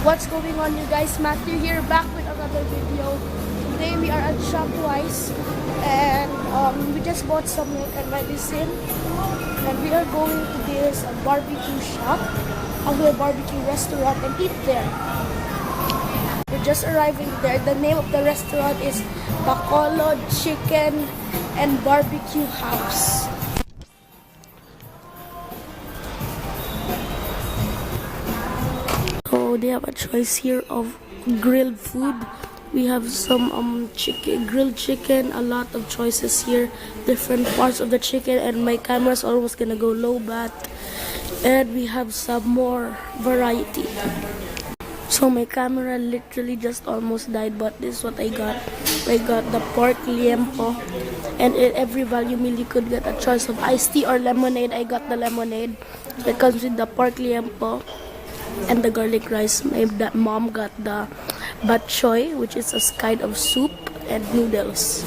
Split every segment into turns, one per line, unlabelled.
What's going on, you guys? Matthew here, back with another video. Today we are at Shopwise and we just bought some milk and medicine, and we are going to this barbecue shop, a barbecue restaurant, and eat there. We're just arriving there. The name of the restaurant is Bacolod Chicken and Barbecue House. So they have a choice here of grilled food. We have some grilled chicken, a lot of choices here, different parts of the chicken, and my camera's almost gonna go low bat. And we have some more variety. So my camera literally just almost died, but this is what I got. I got the pork liempo, and in every value meal you could get a choice of iced tea or lemonade. I got the lemonade. It comes with the pork liempo and the garlic rice. My mom got the bak choy, which is a kind of soup, and noodles.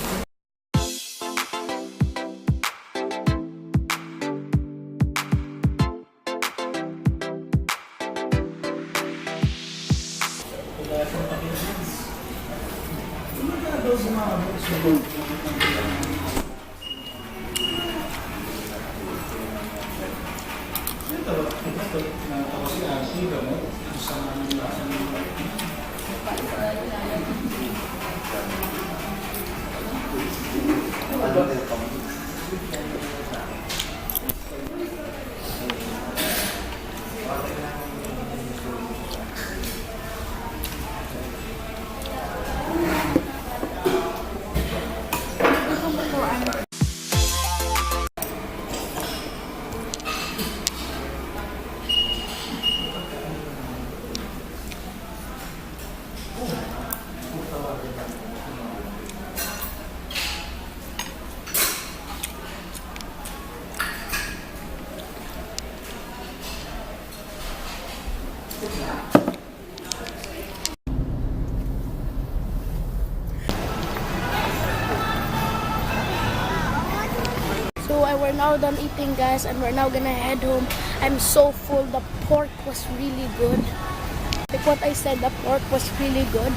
So we're now done eating, guys, and we're now gonna head home. I'm so full. The pork was really good. Like what I said, the pork was really good.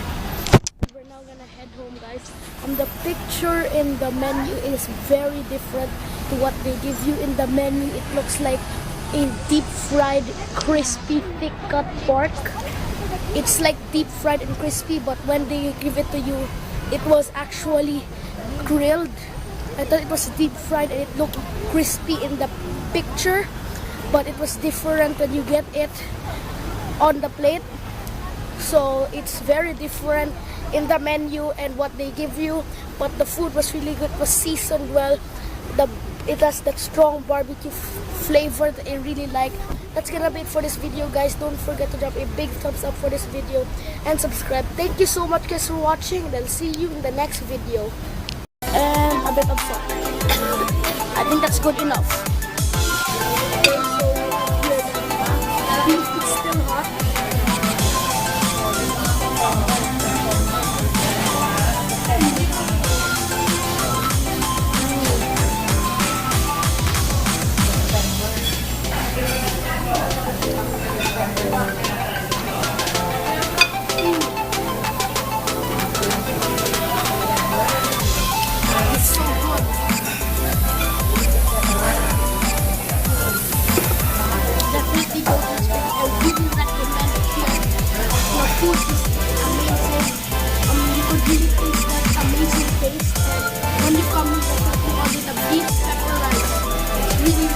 We're now gonna head home, guys. The picture in the menu is very different to what they give you in the menu. It looks like a deep fried, crispy, thick cut pork. It's like deep fried and crispy, but when they give it to you, it was actually grilled. I thought it was deep fried and it looked crispy in the picture, but it was different when you get it on the plate. So it's very different in the menu and what they give you, but the food was really good. It was seasoned well. It has that strong barbecue flavor that I really like. That's gonna be it for this video, guys. Don't forget to drop a big thumbs up for this video and subscribe. Thank you so much, guys, for watching, and I'll see you in the next video. And a bit of salt. I think that's good enough. Okay, so it's still hot. When you come with the beef pepper rice, it's really